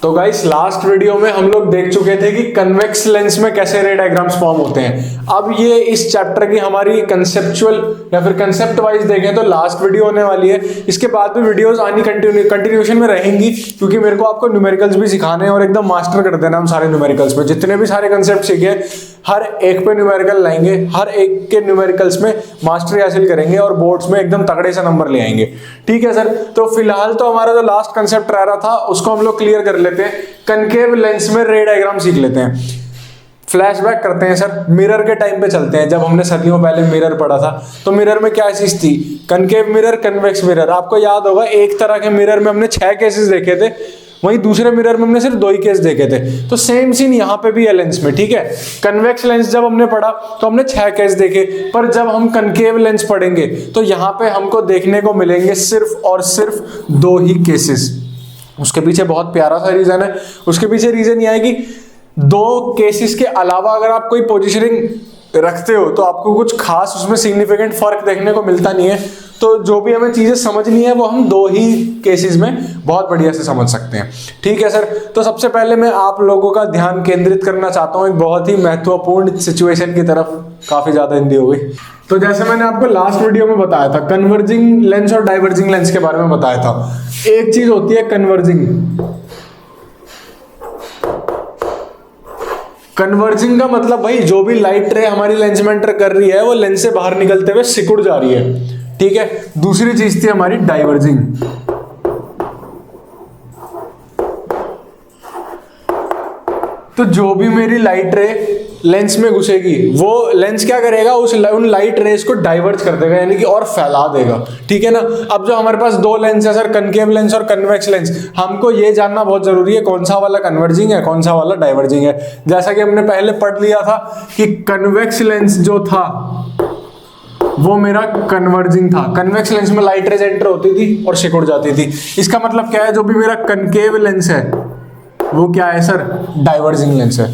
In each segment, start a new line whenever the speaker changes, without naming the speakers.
तो guys last video में हम लोग देख चुके थे कि कन्वेक्स लेंस में कैसे रे डायग्राम्स फॉर्म होते हैं। अब ये इस चैप्टर की हमारी कंसेप्चुअल या फिर कंसेप्ट वाइज देखें तो लास्ट वीडियो होने वाली है। इसके बाद भी वीडियोस आनी कंटिन्यूएशन में रहेंगी, क्योंकि मेरे को आपको न्यूमेरिकल्स भी सिखाने हैं और एकदम मास्टर कर देना हम सारे न्यूमेरिकल्स में। जितने भी सारे कंसेप्ट सीखे हर एक पे न्यूमेरिकल लाएंगे, हर एक के न्यूमेरिकल्स में मास्टरी हासिल करेंगे और बोर्ड्स में एकदम तगड़े से नंबर ले आएंगे। ठीक है सर, तो फिलहाल तो हमारा जो लास्ट कंसेप्ट रह रहा था उसको हम लोग क्लियर कर लेते हैं। कनकेव लेंस में रे डायग्राम सीख लेते हैं। फ्लैशबैक करते हैं सर, मिरर के टाइम पे चलते हैं। जब हमने सदियों पहले मिरर पढ़ा था तो मिरर में क्या चीज थी? Concave mirror, convex mirror. आपको याद होगा एक तरह के मिरर में हमने 6 केसेस देखे थे, वहीं दूसरे मिरर में हमने सिर्फ 2 ही केस देखे थे। तो सेम सीन यहाँ पे भी है लेंस में। ठीक है, कन्वेक्स लेंस जब हमने पढ़ा तो हमने 6 केस देखे, पर जब हम कनकेव लेंस पढ़ेंगे तो यहाँ पे हमको देखने को मिलेंगे सिर्फ और सिर्फ 2 ही केसेस। उसके पीछे बहुत प्यारा सा रीजन है। उसके पीछे रीजन यह है कि 2 केसेस के अलावा अगर आप कोई पोजीशनिंग रखते हो तो आपको कुछ खास उसमें सिग्निफिकेंट फर्क देखने को मिलता नहीं है। तो जो भी हमें चीजें समझनी है वो हम 2 ही केसेस में बहुत बढ़िया से समझ सकते हैं। ठीक है सर, तो सबसे पहले मैं आप लोगों का ध्यान केंद्रित करना चाहता हूं एक बहुत ही महत्वपूर्ण सिचुएशन की तरफ। काफी ज्यादा हिंदी हो गई। तो जैसे मैंने आपको लास्ट वीडियो में बताया था, कन्वर्जिंग लेंस और डाइवर्जिंग लेंस के बारे में बताया था। एक चीज होती है कन्वर्जिंग। कन्वर्जिंग का मतलब भाई जो भी लाइट रे हमारी लेंस में एंटर कर रही है वो लेंस से बाहर निकलते हुए सिकुड़ जा रही है। ठीक है, दूसरी चीज थी हमारी डाइवर्जिंग। तो जो भी मेरी लाइट रे लेंस में घुसेगी वो लेंस क्या करेगा, उन लाइट रेस को डाइवर्ज कर देगा, यानी कि और फैला देगा। ठीक है ना। अब जो हमारे पास 2 लेंस है सर, कनकेव लेंस और कन्वेक्स लेंस, हमको ये जानना बहुत जरूरी है कौन सा वाला कन्वर्जिंग है, कौन सा वाला डाइवर्जिंग है। जैसा कि हमने पहले पढ़ लिया था कि कन्वेक्स लेंस जो था वो मेरा कन्वर्जिंग था। कन्वेक्स लेंस में लाइट रेज एंटर होती थी और सिकुड़ जाती थी। इसका मतलब क्या है, जो भी मेरा कनकेव लेंस है वो क्या है सर, डाइवर्जिंग लेंस है।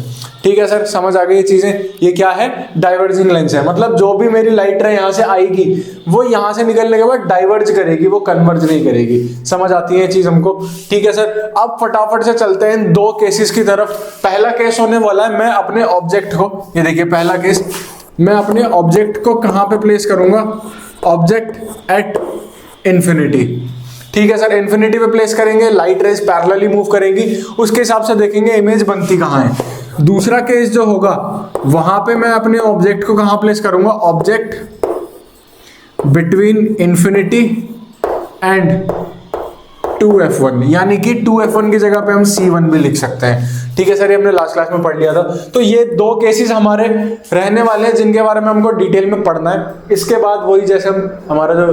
ठीक है सर, समझ आ गई ये चीजें। ये क्या है, डाइवर्जिंग लेंस है। मतलब जो भी मेरी लाइट रे यहां से आएगी वो यहां से निकलने के बाद डाइवर्ज करेगी, वो कन्वर्ज नहीं करेगी। समझ आती है ये चीज हमको। ठीक है सर, अब फटाफट से चलते हैं इन 2 केसेस की तरफ। पहला केस होने वाला है, मैं अपने ऑब्जेक्ट को, ये देखिए पहला केस, मैं अपने ऑब्जेक्ट को कहां पे प्लेस करूंगा, ऑब्जेक्ट एट इंफिनिटी। ठीक है सर, इंफिनिटी पे प्लेस करेंगे, लाइट रेज पैरेलली मूव करेंगी, उसके हिसाब से देखेंगे इमेज बनती कहां है। दूसरा केस जो होगा वहां पे मैं अपने ऑब्जेक्ट को कहां प्लेस करूंगा, object between infinity and 2f1, यानी कि 2f1 की जगह पे हम c1 भी लिख सकते हैं। ठीक है सर, ये हमने लास्ट क्लास में पढ़ लिया था। तो ये 2 केसेस हमारे रहने वाले हैं जिनके बारे में हमको डिटेल में पढ़ना है। इसके बाद वही जैसे हम हमारा जो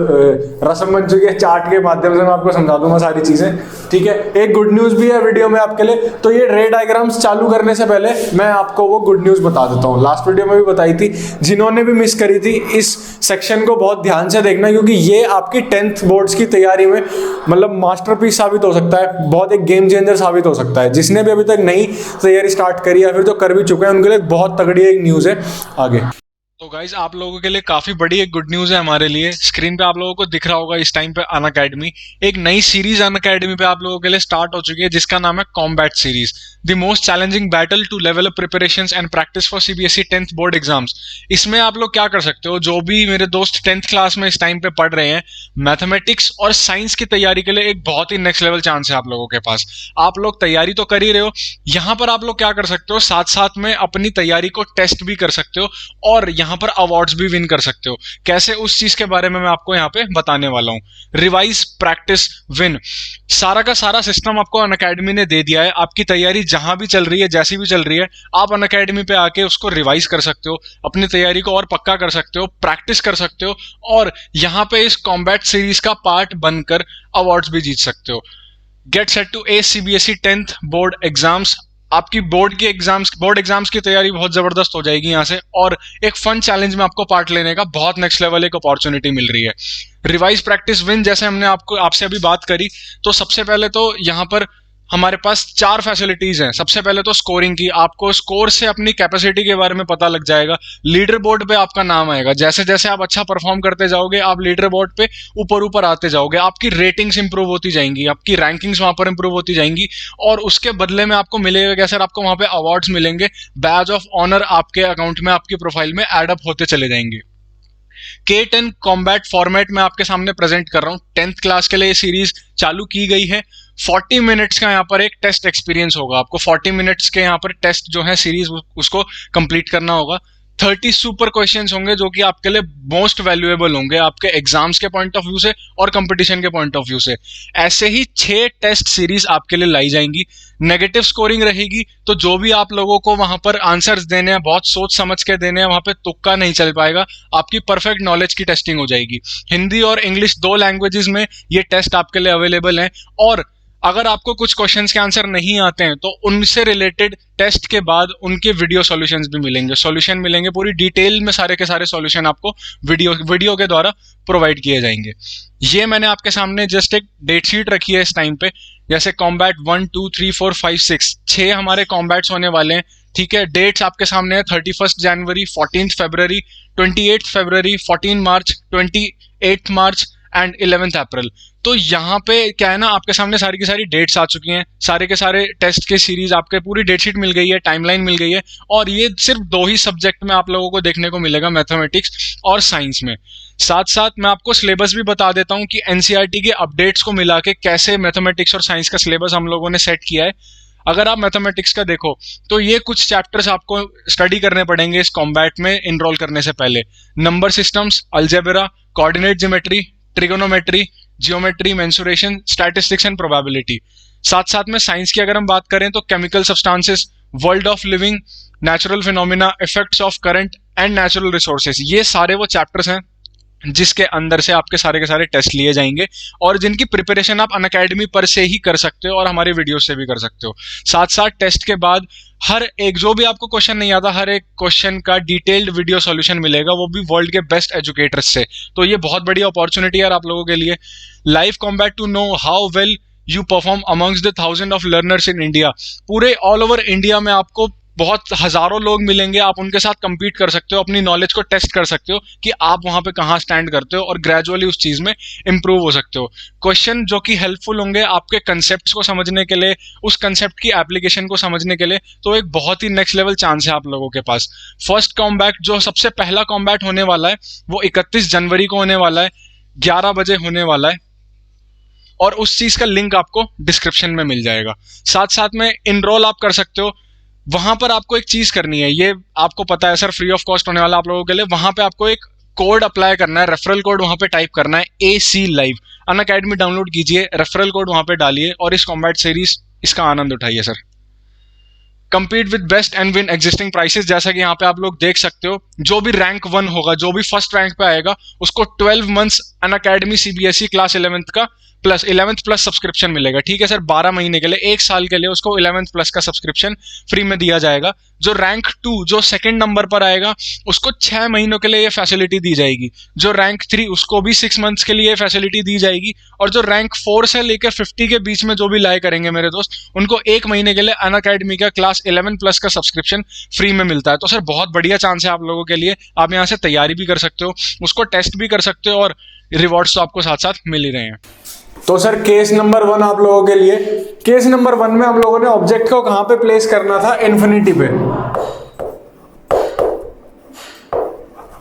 रस्म बन चुकी है चार्ट के माध्यम से मैं आपको समझा दूंगा सारी चीजें। ठीक है, एक गुड न्यूज भी है वीडियो में आपके लिए। तो ये रे डायग्राम्स चालू करने से पहले मैं आपको वो गुड न्यूज बता देता हूँ। लास्ट वीडियो में भी बताई थी, जिन्होंने भी मिस करी थी इस सेक्शन को बहुत ध्यान से देखना, क्योंकि ये आपकी 10th बोर्ड्स की तैयारी में मतलब मास्टरपीस साबित हो सकता है, बहुत एक गेम चेंजर साबित हो सकता है। जिसने भी अभी तक नहीं तैयारी स्टार्ट करी या फिर जो कर भी चुके हैं उनके लिए बहुत तगड़ी एक न्यूज है आगे।
तो गाइज आप लोगों के लिए काफी बड़ी एक गुड न्यूज है हमारे लिए। स्क्रीन पे आप लोगों को दिख रहा होगा इस टाइम पे अनअकैडमी, एक नई सीरीज अनअकैडमी पे आप लोगों के लिए स्टार्ट हो चुकी है जिसका नाम है combat series, the most challenging battle to level up preparations and practice for CBSE 10th board exams. इसमें आप लोग क्या कर सकते हो, जो भी मेरे दोस्त 10th क्लास में इस टाइम पे पढ़ रहे हैं, मैथमेटिक्स और साइंस की तैयारी के लिए एक बहुत ही नेक्स्ट लेवल चांस है आप लोगों के पास। आप लोग तैयारी तो कर ही रहे हो, यहाँ पर आप लोग क्या कर सकते हो, साथ साथ में अपनी तैयारी को टेस्ट भी कर सकते हो और यहाँ पर अवार्ड्स भी विन कर सकते हो। कैसे, उस चीज के बारे में मैं आपको यहाँ पे बताने वाला हूँ। रिवाइज, प्रैक्टिस, विन, सारा का सारा सिस्टम आपको अनअकैडमी ने दे दिया है। आपकी तैयारी जहां भी चल रही है, जैसी भी चल रही है, आप अनअकैडमी पे आके उसको रिवाइज कर सकते हो, अपनी तैयारी को और पक्का कर सकते हो, प्रैक्टिस कर सकते हो और यहाँ पे इस कॉम्बैट सीरीज का पार्ट बनकर अवार्ड्स भी जीत सकते हो। Get set to a CBSE 10th board exams. आपकी बोर्ड एग्जाम्स की तैयारी बहुत जबरदस्त हो जाएगी यहाँ से, और एक फन चैलेंज में आपको पार्ट लेने का बहुत नेक्स्ट लेवल एक अपॉर्चुनिटी मिल रही है। रिवाइज, प्रैक्टिस, विन, जैसे हमने आपसे अभी बात करी, तो सबसे पहले तो यहाँ पर हमारे पास 4 फैसिलिटीज हैं। सबसे पहले तो स्कोरिंग की, आपको स्कोर से अपनी कैपेसिटी के बारे में पता लग जाएगा। लीडर बोर्ड पे आपका नाम आएगा, जैसे जैसे आप अच्छा परफॉर्म करते जाओगे आप लीडर बोर्ड पे ऊपर ऊपर आते जाओगे, आपकी रेटिंग्स इंप्रूव होती जाएंगी, आपकी रैंकिंग्स वहां पर इंप्रूव होती जाएंगी, और उसके बदले में आपको मिलेगा क्या सर, आपको वहां पे अवार्ड्स मिलेंगे, बैज ऑफ ऑनर आपके अकाउंट में, आपकी प्रोफाइल में एड अप होते चले जाएंगे। K10 कॉम्बैट फॉर्मेट में आपके सामने प्रेजेंट कर रहा हूं। 10th क्लास के लिए ये सीरीज चालू की गई है। 40 मिनट्स का यहाँ पर एक टेस्ट एक्सपीरियंस होगा, आपको 40 मिनट्स के यहाँ पर टेस्ट जो है सीरीज उसको कंप्लीट करना होगा। 30 सुपर क्वेश्चंस होंगे जो कि आपके लिए मोस्ट वैल्यूएबल होंगे, आपके एग्जाम्स के पॉइंट ऑफ व्यू से और कंपटीशन के पॉइंट ऑफ व्यू से। ऐसे ही 6 टेस्ट सीरीज आपके लिए लाई जाएंगी। नेगेटिव स्कोरिंग रहेगी, तो जो भी आप लोगों को वहां पर आंसर्स देने हैं बहुत सोच समझ के देने हैं, वहां पे तुक्का नहीं चल पाएगा, आपकी परफेक्ट नॉलेज की टेस्टिंग हो जाएगी। हिंदी और इंग्लिश 2 लैंग्वेजेस में ये टेस्ट आपके लिए अवेलेबल है। और अगर आपको कुछ क्वेश्चंस के आंसर नहीं आते हैं तो उनसे रिलेटेड टेस्ट के बाद उनके वीडियो सॉल्यूशंस भी मिलेंगे, सॉल्यूशन मिलेंगे, पूरी डिटेल में सारे के सारे सॉल्यूशन आपको वीडियो के द्वारा प्रोवाइड किए जाएंगे। ये मैंने आपके सामने जस्ट एक डेट शीट रखी है इस टाइम पे, जैसे कॉम्बैट 1 2 3 4 5 6 हमारे कॉम्बैट्स होने वाले हैं। ठीक है, डेट्स आपके सामने है 31 जनवरी, 14 फरवरी, 28 फरवरी, 14 मार्च, 28 मार्च एंड 11 अप्रैल। तो यहाँ पे क्या है ना, आपके सामने सारी की सारी डेट्स आ चुकी हैं, सारे के सारे टेस्ट के सीरीज आपके पूरी डेट शीट मिल गई है, टाइमलाइन मिल गई है, और ये सिर्फ 2 ही सब्जेक्ट में आप लोगों को देखने को मिलेगा, मैथमेटिक्स और साइंस में। साथ साथ मैं आपको सिलेबस भी बता देता हूँ कि एनसीईआरटी के अपडेट्स को मिला के कैसे मैथमेटिक्स और साइंस का सिलेबस हम लोगों ने सेट किया है। अगर आप मैथमेटिक्स का देखो तो ये कुछ चैप्टर्स आपको स्टडी करने पड़ेंगे इस कॉम्बैट में इनरोल करने से पहले। Number systems, algebra, coordinate geometry, trigonometry, geometry, mensuration, statistics and probability. साथ साथ में साइंस की अगर हम बात करें तो chemical substances, world of living, natural phenomena, effects of current and natural resources, ये सारे वो चैप्टर्स हैं जिसके अंदर से आपके सारे के सारे टेस्ट लिए जाएंगे और जिनकी प्रिपरेशन आप अनअकैडमी पर से ही कर सकते हो और हमारे वीडियो से भी कर सकते हो। साथ साथ टेस्ट के बाद हर एक जो भी आपको क्वेश्चन नहीं आता, हर एक क्वेश्चन का डिटेल्ड वीडियो सॉल्यूशन मिलेगा, वो भी वर्ल्ड के बेस्ट एजुकेटर्स से। तो ये बहुत बड़ी अपॉर्चुनिटी है आप लोगों के लिए। Live combat to know how well you perform amongst the 1000 of learners in India. पूरे ऑल ओवर इंडिया में आपको बहुत हजारों लोग मिलेंगे, आप उनके साथ compete कर सकते हो, अपनी नॉलेज को टेस्ट कर सकते हो कि आप वहां पे कहाँ स्टैंड करते हो और ग्रेजुअली उस चीज में इंप्रूव हो सकते हो। क्वेश्चन जो कि हेल्पफुल होंगे आपके कंसेप्ट को समझने के लिए, उस कंसेप्ट की एप्लीकेशन को समझने के लिए, तो एक बहुत ही नेक्स्ट लेवल चांस है आप लोगों के पास। फर्स्ट कॉम्बैट जो सबसे पहला कॉम्बैट होने वाला है वो 31 जनवरी को होने वाला है, 11 बजे होने वाला है, और उस चीज का लिंक आपको डिस्क्रिप्शन में मिल जाएगा। साथ साथ में इनरोल आप कर सकते हो। वहां पर आपको एक चीज करनी है, ये आपको पता है सर फ्री ऑफ कॉस्ट होने वाला आप लोगों के लिए। वहां पे आपको एक कोड अप्लाई करना है, रेफरल कोड वहां पे टाइप करना है AC Live। अनअकैडमी डाउनलोड कीजिए, रेफरल कोड वहां पे डालिए और इस कॉम्बैट सीरीज इसका आनंद उठाइए sir. compete with best and win existing prices, जैसा कि यहाँ पे आप लोग देख सकते हो। जो भी रैंक 1 होगा, जो भी फर्स्ट रैंक पे आएगा, उसको 12 months Unacademy CBSE class 11th का प्लस 11th प्लस सब्सक्रिप्शन मिलेगा। ठीक है सर, 12 महीने के लिए, 1 साल के लिए उसको 11th प्लस का सब्सक्रिप्शन फ्री में दिया जाएगा। जो रैंक 2 जो सेकंड नंबर पर आएगा उसको 6 महीनों के लिए ये फैसिलिटी दी जाएगी। जो रैंक 3 उसको भी 6 मंथ्स के लिए ये फैसिलिटी दी जाएगी। और जो रैंक 4 से लेकर 50 के बीच में जो भी लाए करेंगे मेरे दोस्त, उनको 1 महीने के लिए अनअकैडमी का क्लास 11 प्लस का सब्सक्रिप्शन फ्री में मिलता है। तो सर बहुत बढ़िया चांस है आप लोगों के लिए, आप यहाँ से तैयारी भी कर सकते हो, उसको टेस्ट भी कर सकते हो और रिवॉर्ड्स तो आपको साथ साथ मिल ही रहे हैं।
तो सर केस नंबर 1 आप लोगों के लिए, केस नंबर 1 में हम लोगों ने ऑब्जेक्ट को कहां पे प्लेस करना था, इन्फिनिटी पे।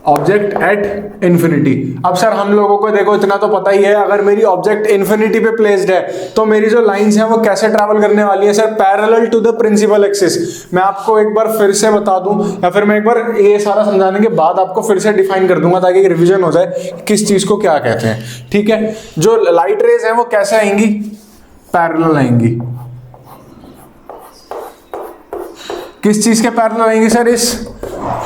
Object at infinity. अब सर हम लोगों को देखो इतना तो पता ही है, अगर मेरी ऑब्जेक्ट इन्फिनिटी पे प्लेस्ड है तो मेरी जो लाइंस हैं वो कैसे ट्रैवल करने वाली है sir, parallel to the principal axis. मैं आपको एक बार फिर से बता दूं, या फिर मैं एक बार ये सारा समझाने के बाद आपको फिर से डिफाइन कर दूंगा ताकि रिविजन हो जाए किस चीज को क्या कहते हैं। ठीक है, जो लाइट रेज है वो कैसे आएंगी, पैरेलल आएंगी। किस चीज के पैरेलल आएंगी सर, इस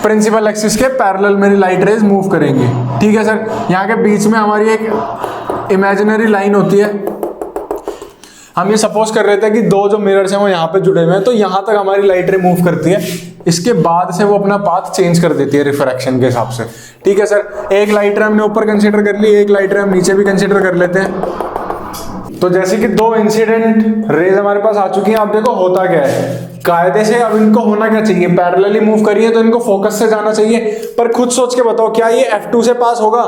प्रिंसिपल एक्सिस के पैरेलल मेरी लाइट रेज मूव करेंगी। ठीक है सर, यहाँ के बीच में हमारी एक इमेजिनरी लाइन होती है। हम ये सपोज कर रहे थे कि 2 जो मिरर्स हैं वो यहाँ पे जुड़े हुए हैं, तो यहाँ तक हमारी लाइट रे मूव करती है, इसके बाद से वो अपना पाथ चेंज कर देती है रिफ्रैक्शन के हिसाब से। ठीक है सर, एक लाइट रे हमने ऊपर कंसिडर कर ली, एक लाइट रे हम नीचे भी कंसिडर कर लेते हैं। तो जैसे कि दो इंसिडेंट रेज हमारे पास आ चुकी हैं। अब देखो होता क्या है, कायदे से अब इनको होना क्या चाहिए, पैरेलली मूव करिए तो इनको फोकस से जाना चाहिए। पर खुद सोच के बताओ क्या ये F2 से पास होगा?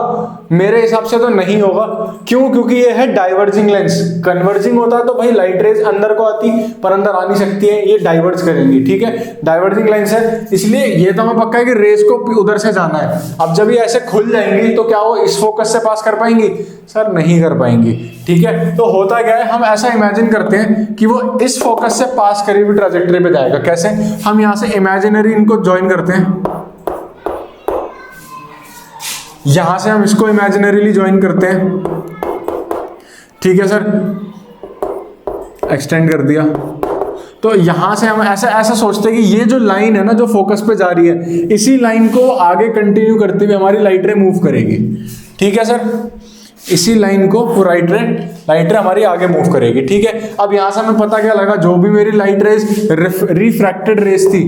मेरे हिसाब से तो नहीं होगा। क्यों? क्योंकि ये है डाइवर्जिंग लेंस। कन्वर्जिंग होता तो भाई लाइट रेज अंदर को आती, पर अंदर आ नहीं सकती है, ये डाइवर्ज करेंगी। ठीक है, डाइवर्जिंग लेंस है, इसलिए ये तो हमें पक्का है कि रेज को उधर से जाना है। अब जब ये ऐसे खुल जाएंगी तो क्या वो इस फोकस से पास कर पाएंगी? सर नहीं कर पाएंगी। ठीक है, तो होता क्या है, हम ऐसा इमेजिन करते हैं कि वो इस फोकस से पास करी हुई ट्रैजेक्टरी पे जाएगा। कैसे? हम यहां से इमेजिनरी इनको ज्वाइन करते हैं, यहां से हम इसको इमेजिनरीली ज्वाइन करते हैं। ठीक है सर, एक्सटेंड कर दिया। तो यहां से हम ऐसा ऐसा सोचते हैं कि ये जो लाइन है ना जो फोकस पे जा रही है, इसी लाइन को आगे कंटिन्यू करते हुए हमारी लाइट रे मूव करेगी। ठीक है सर, इसी लाइन को वो लाइट रे हमारी आगे मूव करेगी। ठीक है, अब यहां से हमें पता क्या लगा, जो भी मेरी लाइट रेज रिफ्रैक्टेड रेज थी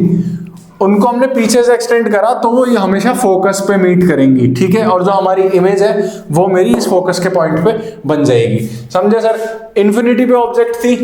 उनको हमने पीछे से एक्सटेंड करा तो वो ये हमेशा फोकस पे मीट करेंगी। ठीक है, और जो हमारी इमेज है वो मेरी इस फोकस के पॉइंट पे बन जाएगी। समझे सर? इन्फिनिटी पे ऑब्जेक्ट थी,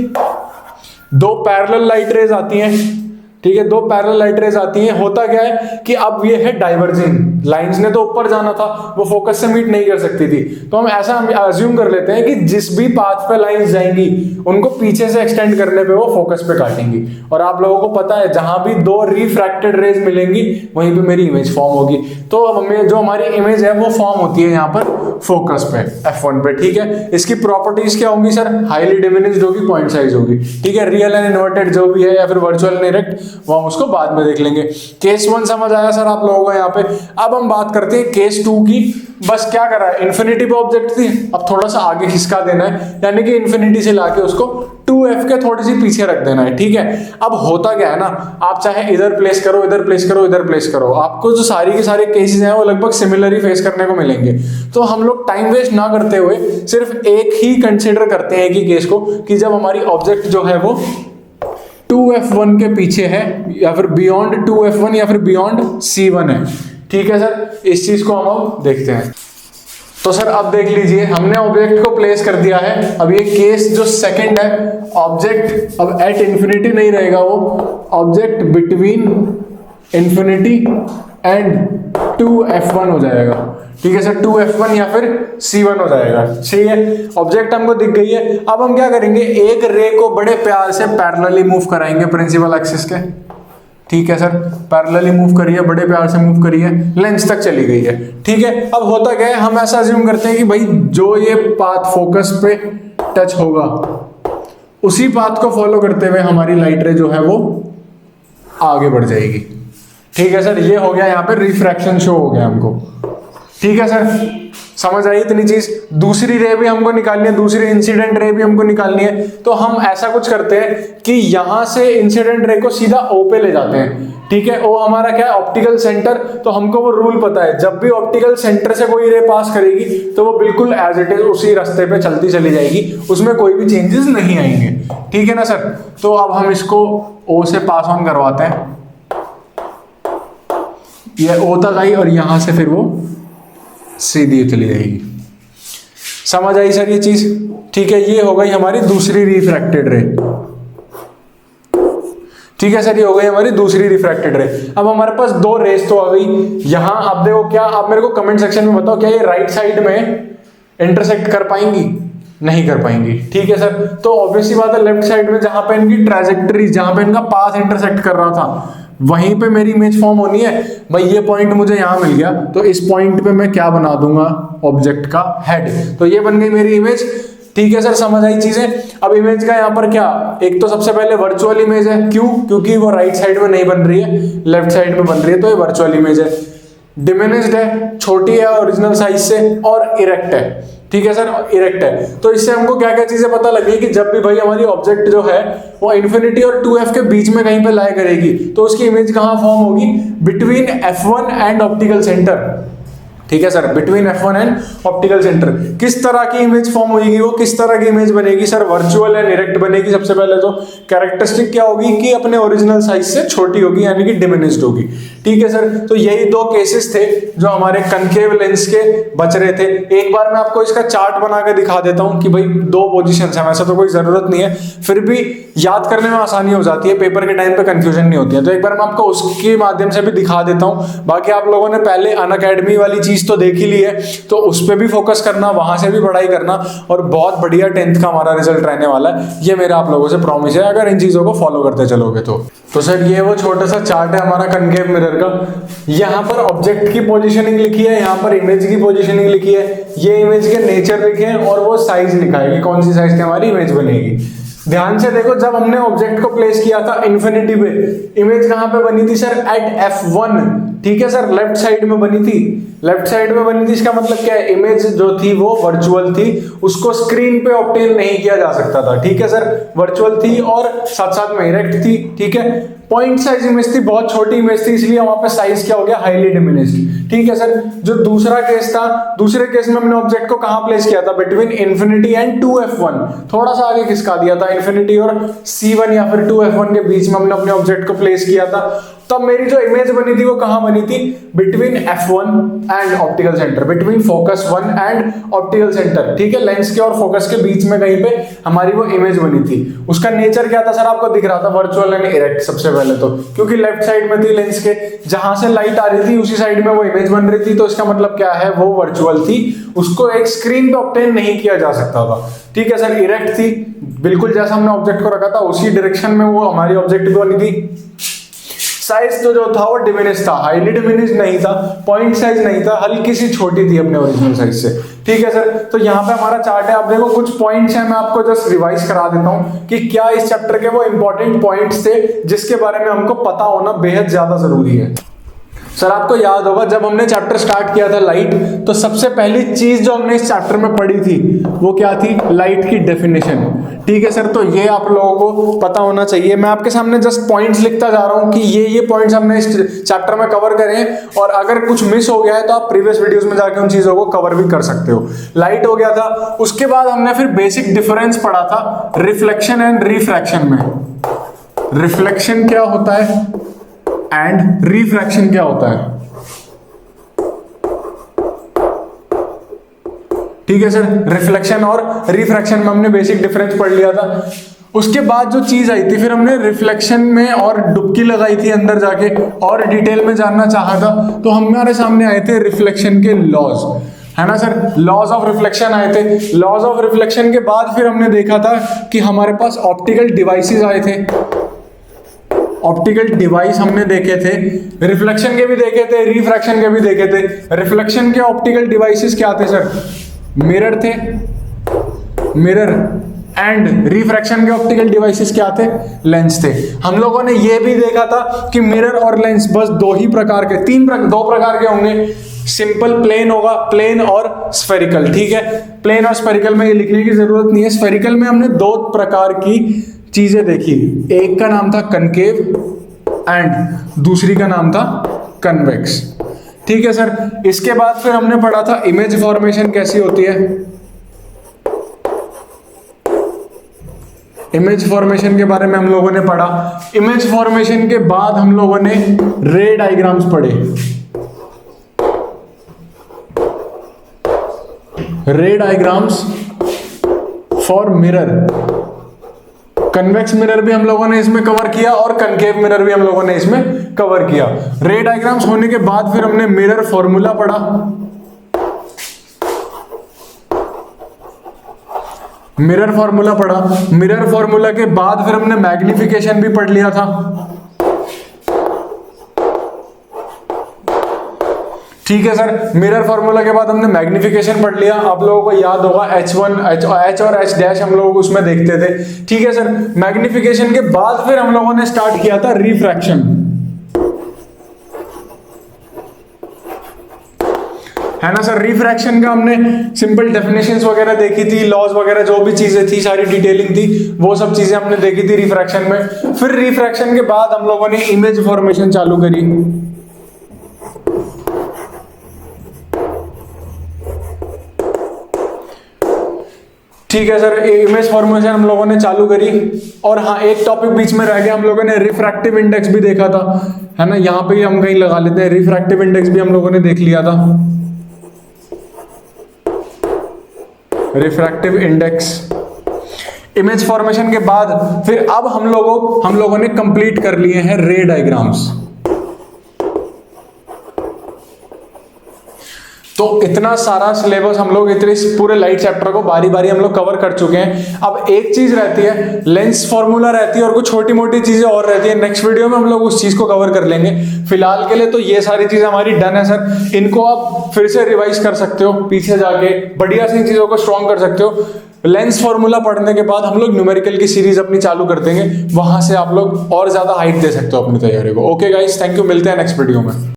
दो पैरेलल लाइट रेज आती हैं। ठीक है, दो पैरेलल लाइट रेज आती हैं। होता क्या है कि अब ये है डाइवर्जिंग, लाइंस ने तो ऊपर जाना था, वो फोकस से मीट नहीं कर सकती थी। तो हम ऐसा अज्यूम कर लेते हैं कि जिस भी पाथ पे लाइंस जाएंगी उनको पीछे से एक्सटेंड करने पे वो फोकस पे काटेंगी। और आप लोगों को पता है जहां भी दो रिफ्रैक्टेड रेज मिलेंगी वहीं पे मेरी इमेज फॉर्म होगी। तो हमें जो हमारी इमेज है वो फॉर्म होती है यहाँ पर फोकस पे, F1 पे। ठीक है, इसकी प्रॉपर्टीज क्या होंगी सर? हाईली डिमिनिश्ड होगी, पॉइंट साइज होगी। ठीक है, रियल एंड इन्वर्टेड जो भी है या फिर वर्चुअल एंड इरेक्ट, वो हम उसको बाद में देख लेंगे। केस 1 समझ आया सर आप लोगों को यहाँ पे? अब हम बात करते हैं केस 2 की। बस क्या करा है, इन्फिनिटी पे ऑब्जेक्ट थी, अब थोड़ा सा आगे खिसका देना है, यानी कि इन्फिनिटी से लाके उसको 2F के थोड़ी सी पीछे रख देना है। ठीक है, अब होता क्या है ना, आप चाहे इधर प्लेस करो, इधर प्लेस करो, इधर प्लेस करो, आपको जो सारी के सारे केसेस हैं वो लगभग सिमिलर ही फेस करने को मिलेंगे। तो हम लोग टाइम वेस्ट ना करते हुए सिर्फ एक ही कंसिडर करते हैं कि केस को, कि जब हमारी ऑब्जेक्ट जो है वो 2F1 के पीछे है या फिर बियॉन्ड 2F1 या फिर बियॉन्ड C1 है। ठीक है सर, इस चीज को हम देखते हैं। तो सर अब देख लीजिए, हमने ऑब्जेक्ट को प्लेस कर दिया है। अब ये केस जो सेकंड है, ऑब्जेक्ट अब एट इन्फिनिटी नहीं रहेगा, वो object between infinity and 2F1 हो जाएगा। ठीक है सर, 2F1 या फिर C1 हो जाएगा। सही है, ऑब्जेक्ट हमको दिख गई है। अब हम क्या करेंगे, एक रे को बड़े प्यार से पैरेलली मूव कराएंगे प्रिंसिपल एक्सिस के। ठीक है सर, पैरेलली मूव करिए, बड़े प्यार से मूव करिए, लेंस तक चली गई है। ठीक है, अब होता क्या है, हम ऐसा अज्यूम करते हैं कि भाई जो ये पाथ फोकस पे टच होगा उसी पाथ को फॉलो करते हुए हमारी लाइट रे जो है वो आगे बढ़ जाएगी। ठीक है सर, ये हो गया, यहाँ पे रिफ्रैक्शन शो हो गया हमको। ठीक है सर, समझ आई इतनी चीज? दूसरी रे भी हमको निकालनी है, दूसरी इंसिडेंट रे भी हमको निकालनी है। तो हम ऐसा कुछ करते हैं कि यहां से इंसिडेंट रे को सीधा O पे ले जाते हैं। ठीक है, O हमारा क्या है, ऑप्टिकल सेंटर। तो हमको वो रूल पता है, जब भी ऑप्टिकल सेंटर से कोई रे पास करेगी तो वो बिल्कुल एज इट इज उसी रास्ते पे चलती चली जाएगी, उसमें कोई भी चेंजेस नहीं आएंगे। ठीक है ना सर? तो अब हम इसको O से पास ऑन करवाते हैं, ये O तक आई और यहां से फिर वो सीधी चली जाएगी। समझ आई सर ये चीज? ठीक है, ये हो गई हमारी दूसरी रिफ्रैक्टेड रे। ठीक है सर, ये हो गई हमारी दूसरी रिफ्रैक्टेड रे। अब हमारे पास दो रेस तो आ गई यहां। अब देखो क्या, आप मेरे को कमेंट सेक्शन में बताओ, क्या ये राइट साइड में इंटरसेक्ट कर पाएंगी? नहीं कर पाएंगी। ठीक है सर, तो ऑब्वियसली बात है, लेफ्ट साइड में जहां पे इनकी ट्रैजेक्टरी, जहां पे इनका पाथ इंटरसेक्ट कर रहा था वहीं पे मेरी इमेज फॉर्म होनी है। भाई ये पॉइंट मुझे यहां मिल गया, तो इस पॉइंट पे मैं क्या बना दूंगा, ऑब्जेक्ट का हेड। तो ये बन गई मेरी इमेज। ठीक है सर, समझ आई चीजें? अब इमेज का यहाँ पर क्या, एक तो सबसे पहले वर्चुअल इमेज है। क्यों? क्योंकि वो राइट साइड में नहीं बन रही है, लेफ्ट साइड में बन रही है, तो ये वर्चुअल इमेज है। डिमिनिश्ड है, छोटी है ओरिजिनल साइज से, और इरेक्ट है। ठीक है सर, इरेक्ट है। तो इससे हमको क्या क्या चीजें पता लगी कि जब भी भाई हमारी ऑब्जेक्ट जो है वो इन्फिनिटी और 2F के बीच में कहीं पे लाई करेगी तो उसकी इमेज कहाँ फॉर्म होगी, between F1 and optical centre. ठीक है sir, between F1 and optical centre किस तरह की इमेज फॉर्म होगी, वो किस तरह की इमेज बनेगी सर, वर्चुअल एंड इरेक्ट बनेगी। सबसे पहले तो कैरेक्टरिस्टिक क्या होगी कि अपने ओरिजिनल साइज से छोटी होगी, यानी कि डिमिनिश्ड होगी। ठीक है सर, तो यही दो केसेस थे जो हमारे कनकेव लेंस के बच रहे थे। एक बार मैं आपको इसका चार्ट बना के दिखा देता हूं कि भाई दो पोजीशंस हैं, वैसे तो कोई जरूरत नहीं है, फिर भी याद करने में आसानी हो जाती है, पेपर के टाइम पे कंफ्यूजन नहीं होती है। तो एक बार मैं आपको उसके माध्यम से भी दिखा देता हूं। बाकी आप लोगों ने पहले अनअकैडमी वाली चीज तो देख ही ली है, तो उस पर भी फोकस करना, वहां से भी पढ़ाई करना, और बहुत बढ़िया 10th का हमारा रिजल्ट रहने वाला है, ये मेरा आप लोगों से प्रॉमिस है, अगर इन चीजों को फॉलो करते चलोगे तो सर ये वो छोटा सा चार्ट है हमारा कनकेव मिरर का। यहाँ पर ऑब्जेक्ट की पोजीशनिंग लिखी है, यहाँ पर इमेज की पोजीशनिंग लिखी है, ये इमेज के नेचर लिखे हैं, और वो साइज लिखा है कि कौन सी साइज की हमारी इमेज बनेगी। ध्यान से देखो, जब हमने ऑब्जेक्ट को प्लेस किया था इन्फिनिटी पे, इमेज कहां पे बनी थी सर, एट F1। ठीक है सर, लेफ्ट साइड में बनी थी, लेफ्ट साइड में बनी थी। इसका मतलब क्या है, इमेज जो थी वो वर्चुअल थी, उसको स्क्रीन पे ऑब्टेन नहीं किया जा सकता था। ठीक है सर, वर्चुअल थी और साथ साथ में इरेक्ट थी। ठीक है, पॉइंट साइज इमेज थी, बहुत छोटी इमेज थी, इसलिए वहां पे साइज क्या हो गया, हाईली डिमिनिश्ड। ठीक है सर, जो दूसरा केस था, दूसरे केस में हमने ऑब्जेक्ट को कहां प्लेस किया था, बिटवीन इन्फिनिटी एंड 2F1, थोड़ा सा आगे खिसका दिया था, इन्फिनिटी और C1 या फिर 2F1 के बीच में हमने अपने ऑब्जेक्ट को प्लेस किया था। तब मेरी जो इमेज बनी थी वो कहां बनी थी, between F1 and optical centre, between focus 1 and optical centre. ठीक है, लेंस के और फोकस के बीच में कहीं पे हमारी वो इमेज बनी थी। उसका नेचर क्या था सर, आपको दिख रहा था, वर्चुअल एंड इरेक्ट। सबसे पहले तो क्योंकि लेफ्ट साइड में थी लेंस के, जहां से लाइट आ रही थी उसी साइड में वो इमेज बन रही थी, तो इसका मतलब क्या है, वो वर्चुअल थी, उसको एक स्क्रीन पे ऑब्टेन नहीं किया जा सकता था। ठीक है सर, इरेक्ट थी, बिल्कुल जैसा हमने ऑब्जेक्ट को रखा था उसी डायरेक्शन में वो हमारी ऑब्जेक्ट बनी थी। साइज तो जो था वो डिमिनिश था, हाईली डिमिनिश नहीं था, पॉइंट साइज नहीं था, हल्की सी छोटी थी अपने ओरिजिनल साइज से। ठीक है सर, तो यहाँ पे हमारा चार्ट है। आप देखो कुछ पॉइंट्स हैं, मैं आपको जस्ट रिवाइज करा देता हूँ कि क्या इस चैप्टर के वो इंपॉर्टेंट पॉइंट्स थे जिसके बारे में हमको पता होना बेहद ज्यादा जरूरी है। सर आपको याद होगा जब हमने चैप्टर स्टार्ट किया था लाइट, तो सबसे पहली चीज जो हमने इस चैप्टर में पढ़ी थी वो क्या थी, लाइट की डेफिनेशन। ठीक है सर, तो ये आप लोगों को पता होना चाहिए। मैं आपके सामने जस्ट पॉइंट्स लिखता जा रहा हूं कि ये पॉइंट्स हमने इस चैप्टर में कवर करे हैं, और अगर कुछ मिस हो गया है तो आप प्रीवियस वीडियोस में जाके उन चीजों को कवर भी कर सकते हो। लाइट हो गया था, उसके बाद हमने फिर बेसिक डिफरेंस पढ़ा था रिफ्लेक्शन एंड रिफ्रैक्शन में। रिफ्लेक्शन क्या होता है एंड रिफ्रैक्शन क्या होता है। ठीक है सर, रिफ्लेक्शन और रिफ्रैक्शन में हमने बेसिक डिफरेंस पढ़ लिया था। उसके बाद जो चीज आई थी, फिर हमने रिफ्लेक्शन में और डुबकी लगाई थी अंदर जाके, और डिटेल में जानना चाहा था, तो हमारे सामने आए थे रिफ्लेक्शन के लॉज, है ना सर, लॉज ऑफ रिफ्लेक्शन आए थे। लॉज ऑफ रिफ्लेक्शन के बाद फिर हमने देखा था कि हमारे पास ऑप्टिकल डिवाइसेस आए थे, ऑप्टिकल डिवाइस हमने देखे थे, रिफ्लेक्शन के भी देखे थे, रिफ्रैक्शन के भी देखे थे। रिफ्लेक्शन के ऑप्टिकल डिवाइसेस क्या थे सर, मिरर थे, मिरर, एंड रिफ्रैक्शन के ऑप्टिकल डिवाइसेस क्या थे, लेंस थे। हम लोगों ने ये भी देखा था कि मिरर और लेंस बस दो प्रकार के होंगे, सिंपल प्लेन होगा, प्लेन और स्फेरिकल। ठीक है, प्लेन और स्फेरिकल में ये लिखने की जरूरत नहीं है। स्फेरिकल में हमने दो प्रकार की चीजें देखी, एक का नाम था कनकेव एंड दूसरी का नाम था कन्वेक्स। ठीक है सर, इसके बाद फिर हमने पढ़ा था इमेज फॉर्मेशन कैसी होती है। इमेज फॉर्मेशन के बारे में हम लोगों ने पढ़ा। इमेज फॉर्मेशन के बाद हम लोगों ने रे डायग्राम्स पढ़े। रे diagrams for mirror, convex mirror भी हम लोगों ने इसमें कवर किया और कनकेव मिरर भी हम लोगों ने इसमें कवर किया। रे डायग्राम्स होने के बाद फिर हमने मिरर फॉर्मूला पढ़ा। मिरर फॉर्मूला पढ़ा, मिरर फॉर्मूला के बाद फिर हमने मैग्निफिकेशन भी पढ़ लिया था। ठीक है सर, मिरर फॉर्मूला के बाद हमने मैग्निफिकेशन पढ़ लिया। आप लोगों को याद होगा H1, H और H डैश हम लोग उसमें देखते थे। ठीक है सर, मैग्निफिकेशन के बाद फिर हम लोगों ने स्टार्ट किया था रिफ्रैक्शन, है ना सर। रिफ्रैक्शन का हमने सिंपल डेफिनेशंस वगैरह देखी थी, लॉज वगैरह जो भी चीजें थी, सारी डिटेलिंग थी, वो सब चीजें हमने देखी थी रिफ्रैक्शन में। फिर रिफ्रैक्शन के बाद हम लोगों ने इमेज फॉर्मेशन चालू करी। ठीक है सर, इमेज फॉर्मेशन हम लोगों ने चालू करी। और हाँ, एक टॉपिक बीच में रह गया, हम लोगों ने रिफ्रैक्टिव इंडेक्स भी देखा था, है ना। यहाँ पे ही हम कहीं लगा लेते हैं, रिफ्रैक्टिव इंडेक्स भी हम लोगों ने देख लिया था। रिफ्रैक्टिव इंडेक्स इमेज फॉर्मेशन के बाद फिर अब हम लोगों ने कंप्लीट कर लिए हैं रे डायग्राम्स। तो इतना सारा सिलेबस हम लोग इतने पूरे लाइट चैप्टर को बारी बारी हम लोग कवर कर चुके हैं। अब एक चीज रहती है, लेंस फॉर्मूला रहती है और कुछ छोटी मोटी चीजें और रहती है। नेक्स्ट वीडियो में हम लोग उस चीज को कवर कर लेंगे। फिलहाल के लिए तो ये सारी चीजें हमारी डन है सर। इनको आप फिर से रिवाइज कर सकते हो, पीछे जाके बढ़िया सी चीजों को स्ट्रॉन्ग कर सकते हो। लेंस फॉर्मूला पढ़ने के बाद हम लोग न्यूमेरिकल की सीरीज अपनी चालू कर देंगे, वहां से आप लोग और ज्यादा हाइट दे सकते हो अपनी तैयारी को। ओके गाइस, थैंक यू, मिलते हैं नेक्स्ट वीडियो में।